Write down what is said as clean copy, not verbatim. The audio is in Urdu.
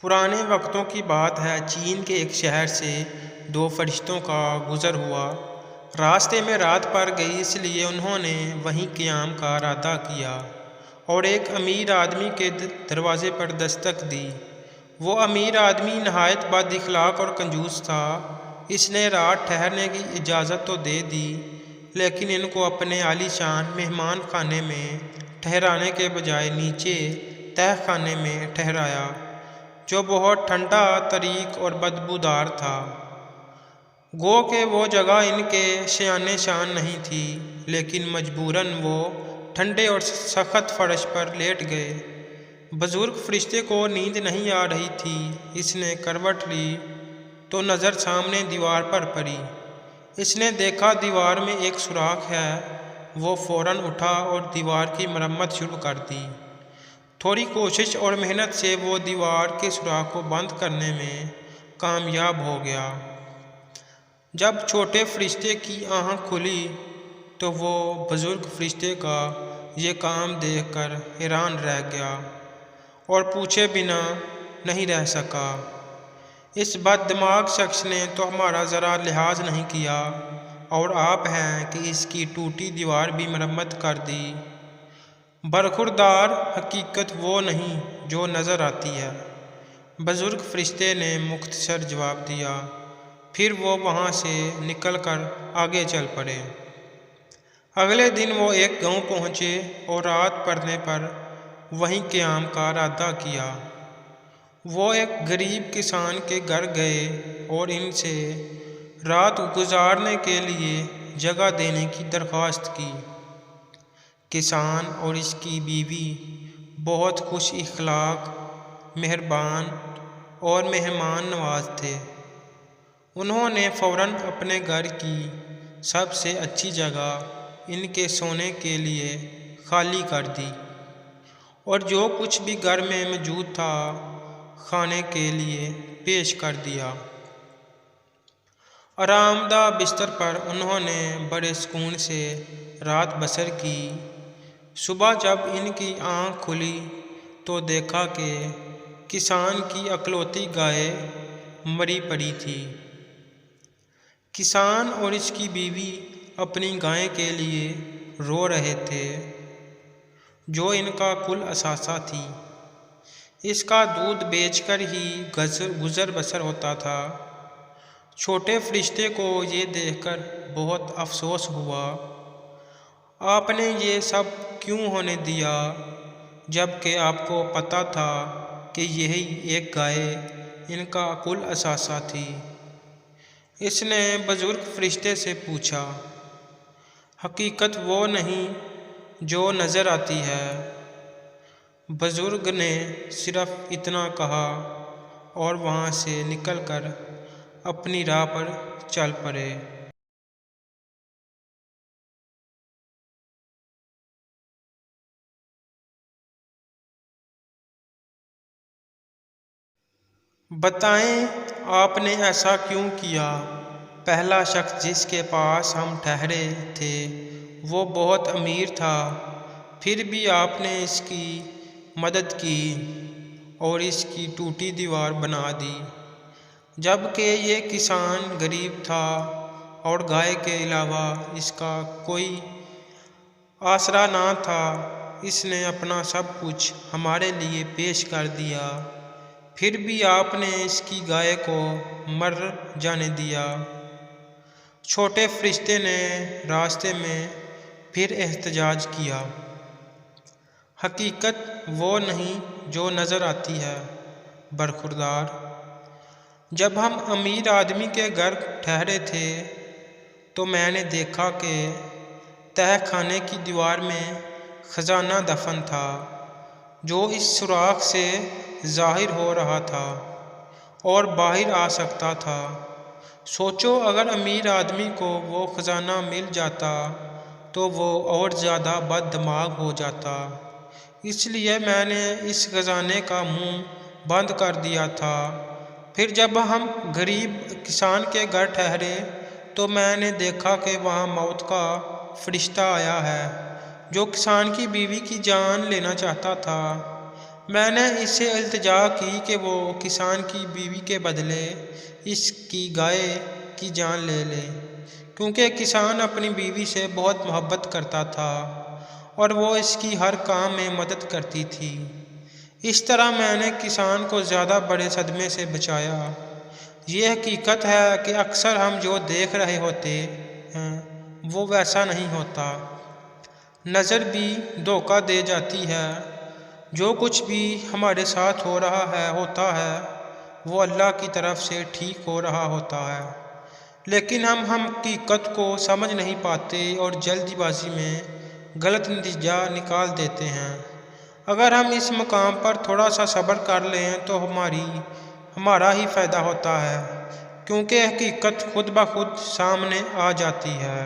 پرانے وقتوں کی بات ہے، چین کے ایک شہر سے دو فرشتوں کا گزر ہوا۔ راستے میں رات پڑ گئی، اس لیے انہوں نے وہیں قیام کا ارادہ کیا اور ایک امیر آدمی کے دروازے پر دستک دی۔ وہ امیر آدمی نہایت بد اخلاق اور کنجوس تھا۔ اس نے رات ٹھہرنے کی اجازت تو دے دی، لیکن ان کو اپنے عالی شان مہمان خانے میں ٹھہرانے کے بجائے نیچے تہہ خانے میں ٹھہرایا، جو بہت ٹھنڈا، تاریک اور بدبودار تھا۔ گو کہ وہ جگہ ان کے شایان شان نہیں تھی، لیکن مجبوراً وہ ٹھنڈے اور سخت فرش پر لیٹ گئے۔ بزرگ فرشتے کو نیند نہیں آ رہی تھی۔ اس نے کروٹ لی تو نظر سامنے دیوار پر پڑی۔ اس نے دیکھا دیوار میں ایک سوراخ ہے۔ وہ فوراً اٹھا اور دیوار کی مرمت شروع کر دی۔ تھوڑی کوشش اور محنت سے وہ دیوار کے سوراخ کو بند کرنے میں کامیاب ہو گیا۔ جب چھوٹے فرشتے کی آنکھ کھلی تو وہ بزرگ فرشتے کا یہ کام دیکھ کر حیران رہ گیا اور پوچھے بنا نہیں رہ سکا، اس بد دماغ شخص نے تو ہمارا ذرا لحاظ نہیں کیا، اور آپ ہیں کہ اس کی ٹوٹی دیوار بھی مرمت کر دی۔ برخوردار، حقیقت وہ نہیں جو نظر آتی ہے، بزرگ فرشتے نے مختصر جواب دیا۔ پھر وہ وہاں سے نکل کر آگے چل پڑے۔ اگلے دن وہ ایک گاؤں پہنچے اور رات پڑنے پر وہیں قیام کا ارادہ کیا۔ وہ ایک غریب کسان کے گھر گئے اور ان سے رات گزارنے کے لیے جگہ دینے کی درخواست کی۔ کسان اور اس کی بیوی بہت خوش اخلاق، مہربان اور مہمان نواز تھے۔ انہوں نے فوراً اپنے گھر کی سب سے اچھی جگہ ان کے سونے کے لیے خالی کر دی، اور جو کچھ بھی گھر میں موجود تھا کھانے کے لیے پیش کر دیا۔ آرام دہ بستر پر انہوں نے بڑے سکون سے رات بسر کی۔ صبح جب ان کی آنکھ کھلی تو دیکھا کہ کسان کی اکلوتی گائے مری پڑی تھی۔ کسان اور اس کی بیوی اپنی گائے کے لیے رو رہے تھے، جو ان کا کل اثاثہ تھی۔ اس کا دودھ بیچ کر ہی گزر بسر ہوتا تھا۔ چھوٹے فرشتے کو یہ دیکھ کر بہت افسوس ہوا۔ آپ نے یہ سب کیوں ہونے دیا، جب کہ آپ کو پتہ تھا کہ یہی ایک گائے ان کا کل اثاثہ تھی؟ اس نے بزرگ فرشتے سے پوچھا۔ حقیقت وہ نہیں جو نظر آتی ہے، بزرگ نے صرف اتنا کہا اور وہاں سے نکل کر اپنی راہ پر چل پڑے۔ بتائیں آپ نے ایسا کیوں کیا؟ پہلا شخص جس کے پاس ہم ٹھہرے تھے وہ بہت امیر تھا، پھر بھی آپ نے اس کی مدد کی اور اس کی ٹوٹی دیوار بنا دی، جبکہ یہ کسان غریب تھا اور گائے کے علاوہ اس کا کوئی آسرا نہ تھا۔ اس نے اپنا سب کچھ ہمارے لیے پیش کر دیا، پھر بھی آپ نے اس کی گائے کو مر جانے دیا۔ چھوٹے فرشتے نے راستے میں پھر احتجاج کیا۔ حقیقت وہ نہیں جو نظر آتی ہے، برخوردار۔ جب ہم امیر آدمی کے گھر ٹھہرے تھے تو میں نے دیکھا کہ تہہ خانے کی دیوار میں خزانہ دفن تھا، جو اس سوراخ سے ظاہر ہو رہا تھا اور باہر آ سکتا تھا۔ سوچو اگر امیر آدمی کو وہ خزانہ مل جاتا تو وہ اور زیادہ بد دماغ ہو جاتا۔ اس لیے میں نے اس خزانے کا منہ بند کر دیا تھا۔ پھر جب ہم غریب کسان کے گھر ٹھہرے تو میں نے دیکھا کہ وہاں موت کا فرشتہ آیا ہے، جو کسان کی بیوی کی جان لینا چاہتا تھا۔ میں نے اس سے التجا کی کہ وہ کسان کی بیوی کے بدلے اس کی گائے کی جان لے لے، کیونکہ کسان اپنی بیوی سے بہت محبت کرتا تھا اور وہ اس کی ہر کام میں مدد کرتی تھی۔ اس طرح میں نے کسان کو زیادہ بڑے صدمے سے بچایا۔ یہ حقیقت ہے کہ اکثر ہم جو دیکھ رہے ہوتے ہیں وہ ویسا نہیں ہوتا۔ نظر بھی دھوکہ دے جاتی ہے۔ جو کچھ بھی ہمارے ساتھ ہوتا ہے وہ اللہ کی طرف سے ٹھیک ہو رہا ہوتا ہے، لیکن ہم حقیقت کو سمجھ نہیں پاتے اور جلدی بازی میں غلط نتیجہ نکال دیتے ہیں۔ اگر ہم اس مقام پر تھوڑا سا صبر کر لیں تو ہمارا ہی فائدہ ہوتا ہے، کیونکہ حقیقت خود بخود سامنے آ جاتی ہے۔